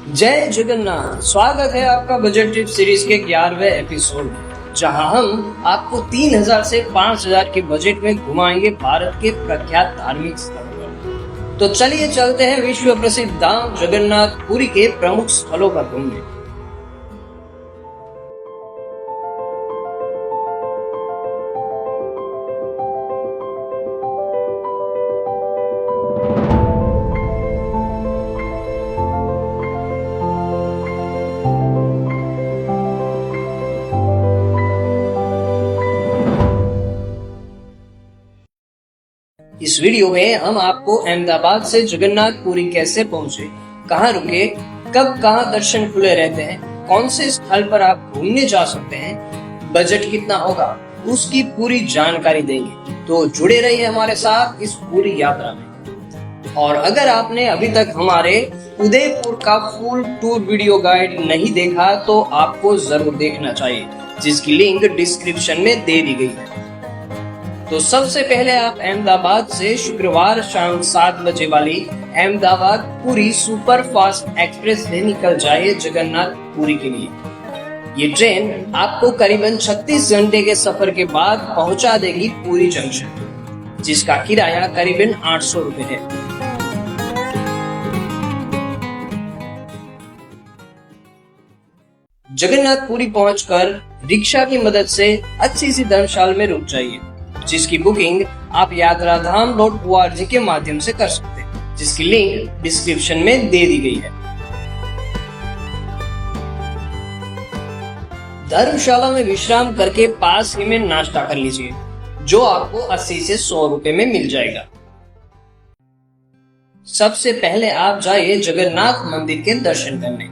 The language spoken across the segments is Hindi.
जय जगन्नाथ। स्वागत है आपका बजट ट्रिप सीरीज के 11वें एपिसोड में, जहां हम आपको 3000 से 5000 के बजट में घुमाएंगे भारत के प्रख्यात धार्मिक स्थल पर। तो चलिए चलते हैं विश्व प्रसिद्ध धाम जगन्नाथ पुरी के प्रमुख स्थलों पर घूमने। इस वीडियो में हम आपको अहमदाबाद से जगन्नाथ पुरी कैसे पहुंचे, कहाँ रुके, कब कहाँ दर्शन खुले रहते हैं, कौन से स्थल पर आप घूमने जा सकते हैं, बजट कितना होगा, उसकी पूरी जानकारी देंगे। तो जुड़े रहिए हमारे साथ इस पूरी यात्रा में। और अगर आपने अभी तक हमारे उदयपुर का फुल टूर वीडियो गाइड नहीं देखा तो आपको जरूर देखना चाहिए, जिसकी लिंक डिस्क्रिप्शन में दे दी गई है। तो सबसे पहले आप अहमदाबाद से शुक्रवार शाम 7 बजे वाली Ahmedabad Puri super fast express से निकल जाइए जगन्नाथ पुरी के लिए। ये ट्रेन आपको करीबन 36 घंटे के सफर के बाद पहुंचा देगी पुरी जंक्शन, जिसका किराया करीबन 800 रुपए है। जगन्नाथ पुरी पहुंचकर रिक्शा की मदद से अच्छी सी धर्मशाला में रुक जाइए, जिसकी बुकिंग आप yatraधाम.org के माध्यम से कर सकते हैं, जिसकी लिंक डिस्क्रिप्शन में दे दी गई है। धर्मशाला में विश्राम करके पास ही में नाश्ता कर लीजिए, जो आपको 80 से 100 रुपए में मिल जाएगा। सबसे पहले आप जाइए जगन्नाथ मंदिर के दर्शन करने,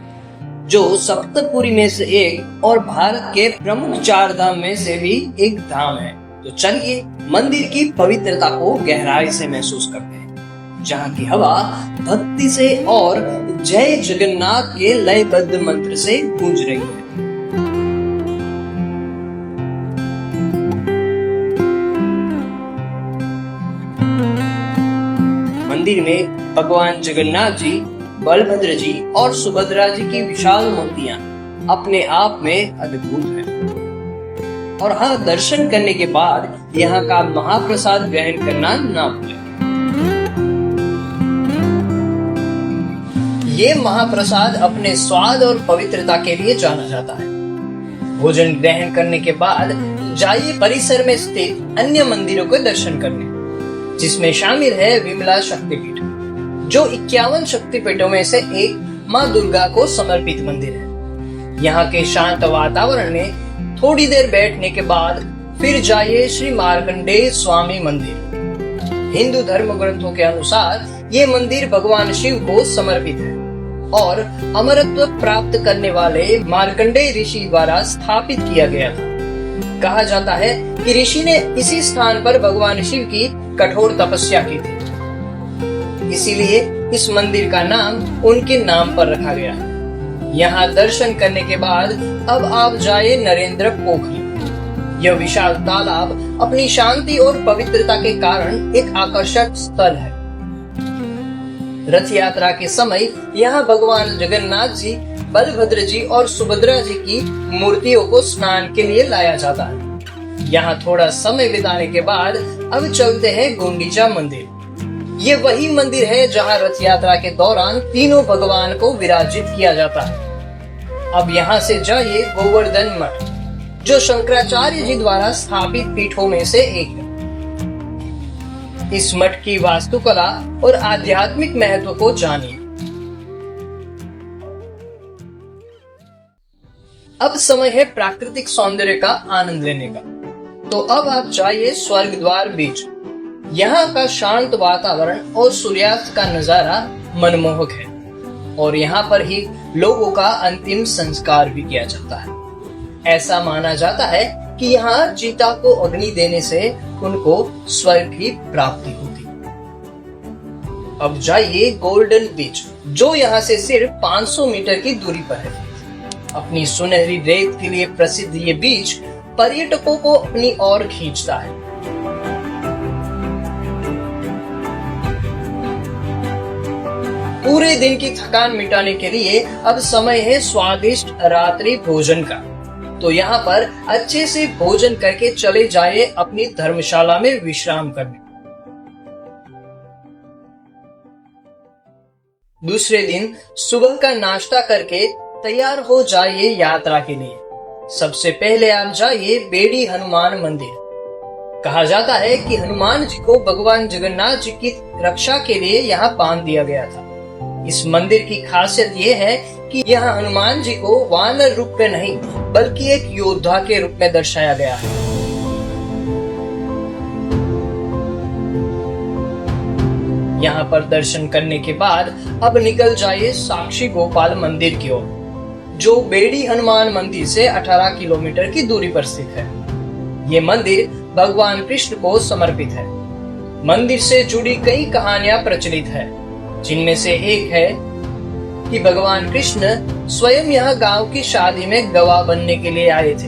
जो सप्तपुरी में से एक और भारत के प्रमुख 4 धाम में से भी एक धाम है। तो चलिए मंदिर की पवित्रता को गहराई से महसूस करते हैं, जहाँ की हवा भक्ति से और जय जगन्नाथ के लयबद्ध मंत्र से गूंज रही है। मंदिर में भगवान जगन्नाथ जी, बलभद्र जी और सुभद्रा जी की विशाल मूर्तियां अपने आप में अद्भुत हैं। और हाँ, दर्शन करने के बाद यहाँ का महाप्रसाद ग्रहण करना ना भूलें। ये महाप्रसाद अपने स्वाद और पवित्रता के लिए जाना जाता है। भोजन ग्रहण करने के बाद जाइए परिसर में स्थित अन्य मंदिरों के दर्शन करने, जिसमें शामिल है विमला शक्तिपीठ, जो 51 शक्तिपीठों में से एक माँ दुर्गा को समर्पित मंदिर है। यहाँ के शांत वातावरण में थोड़ी देर बैठने के बाद फिर जाइए श्री मार्कंडेय स्वामी मंदिर। हिंदू धर्म ग्रंथों के अनुसार ये मंदिर भगवान शिव को समर्पित है और अमरत्व प्राप्त करने वाले मार्कंडेय ऋषि द्वारा स्थापित किया गया था। कहा जाता है कि ऋषि ने इसी स्थान पर भगवान शिव की कठोर तपस्या की थी, इसीलिए इस मंदिर का नाम उनके नाम पर रखा गया है। यहाँ दर्शन करने के बाद अब आप जाइए नरेंद्र पोखरी। यह विशाल तालाब अपनी शांति और पवित्रता के कारण एक आकर्षक स्थल है। रथ यात्रा के समय यहाँ भगवान जगन्नाथ जी, बलभद्र जी और सुभद्रा जी की मूर्तियों को स्नान के लिए लाया जाता है। यहाँ थोड़ा समय बिताने के बाद अब चलते हैं गुंडीचा मंदिर। ये वही मंदिर है जहाँ रथ यात्रा के दौरान तीनों भगवान को विराजित किया जाता है। अब यहाँ से जाइए गोवर्धन मठ, जो शंकराचार्य जी द्वारा स्थापित पीठों में से एक है। इस मठ की वास्तुकला और आध्यात्मिक महत्व को जानिए। अब समय है प्राकृतिक सौंदर्य का आनंद लेने का। तो अब आप जाइए स्वर्ग द्वार बीच। यहाँ का शांत वातावरण और सूर्यास्त का नजारा मनमोहक है, और यहाँ पर ही लोगों का अंतिम संस्कार भी किया जाता है। ऐसा माना जाता है कि यहाँ चीता को अग्नि देने से उनको स्वर्ग की प्राप्ति होती। अब जाइए गोल्डन बीच, जो यहाँ से सिर्फ 500 मीटर की दूरी पर है। अपनी सुनहरी रेत के लिए प्रसिद्ध ये बीच पर्यटकों को अपनी ओर खींचता है। पूरे दिन की थकान मिटाने के लिए अब समय है स्वादिष्ट रात्रि भोजन का। तो यहाँ पर अच्छे से भोजन करके चले जाए अपनी धर्मशाला में विश्राम करने। दूसरे दिन सुबह का नाश्ता करके तैयार हो जाइए यात्रा के लिए। सबसे पहले आप जाइए बेड़ी हनुमान मंदिर। कहा जाता है कि हनुमान जी को भगवान जगन्नाथ जी की रक्षा के लिए यहाँ बांध दिया गया था। इस मंदिर की खासियत ये है कि यहाँ हनुमान जी को वानर रूप में नहीं बल्कि एक योद्धा के रूप में दर्शाया गया है। यहाँ पर दर्शन करने के बाद अब निकल जाइए साक्षी गोपाल मंदिर की ओर, जो बेड़ी हनुमान मंदिर से 18 किलोमीटर की दूरी पर स्थित है। ये मंदिर भगवान कृष्ण को समर्पित है। मंदिर से जुड़ी कई कहानियां प्रचलित है, जिनमें से एक है कि भगवान कृष्ण स्वयं यहाँ गांव की शादी में गवाह बनने के लिए आए थे।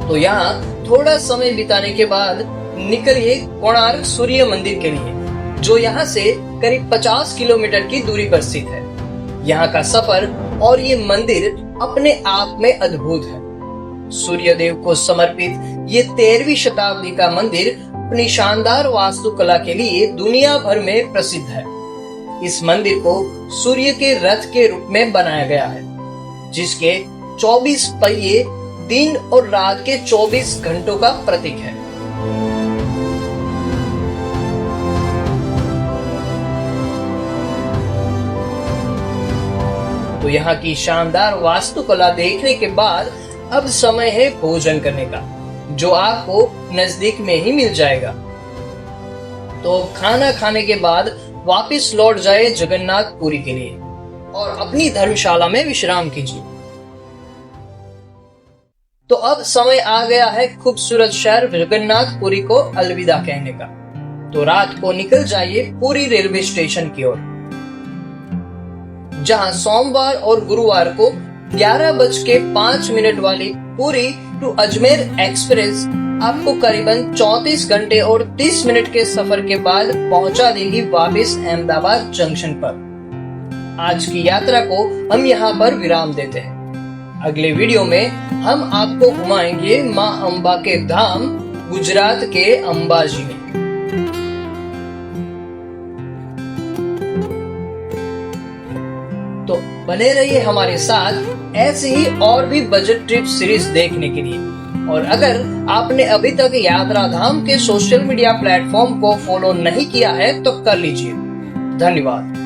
तो यहाँ थोड़ा समय बिताने के बाद निकलिए कोणार्क सूर्य मंदिर के लिए, जो यहाँ से करीब 50 किलोमीटर की दूरी पर स्थित है। यहाँ का सफर और ये मंदिर अपने आप में अद्भुत है। सूर्य देव को समर्पित ये 13वीं शताब्दी का मंदिर अपनी शानदार वास्तुकला के लिए दुनिया भर में प्रसिद्ध है। इस मंदिर को सूर्य के रथ के रूप में बनाया गया है, जिसके 24 पहिए दिन और रात के 24 घंटों का प्रतीक है। तो यहाँ की शानदार वास्तुकला देखने के बाद अब समय है भोजन करने का, जो आपको नजदीक में ही मिल जाएगा। तो खाना खाने के बाद वापस लौट जाए जगन्नाथपुरी के लिए और अपनी धर्मशाला में विश्राम कीजिए। तो अब समय आ गया है खूबसूरत शहर जगन्नाथपुरी को अलविदा कहने का। तो रात को निकल जाइए पुरी रेलवे स्टेशन की ओर, जहां सोमवार और गुरुवार को 11:05 वाली पुरी टू अजमेर एक्सप्रेस आपको करीबन 34 घंटे और 30 मिनट के सफर के बाद पहुंचा देगी वापस अहमदाबाद जंक्शन पर। आज की यात्रा को हम यहाँ पर विराम देते हैं। अगले वीडियो में हम आपको घुमाएंगे माँ अम्बा के धाम गुजरात के अंबाजी में। तो बने रहिए हमारे साथ ऐसे ही और भी बजट ट्रिप सीरीज देखने के लिए। और अगर आपने अभी तक यात्रा धाम के सोशल मीडिया प्लेटफॉर्म को फॉलो नहीं किया है तो कर लीजिए। धन्यवाद।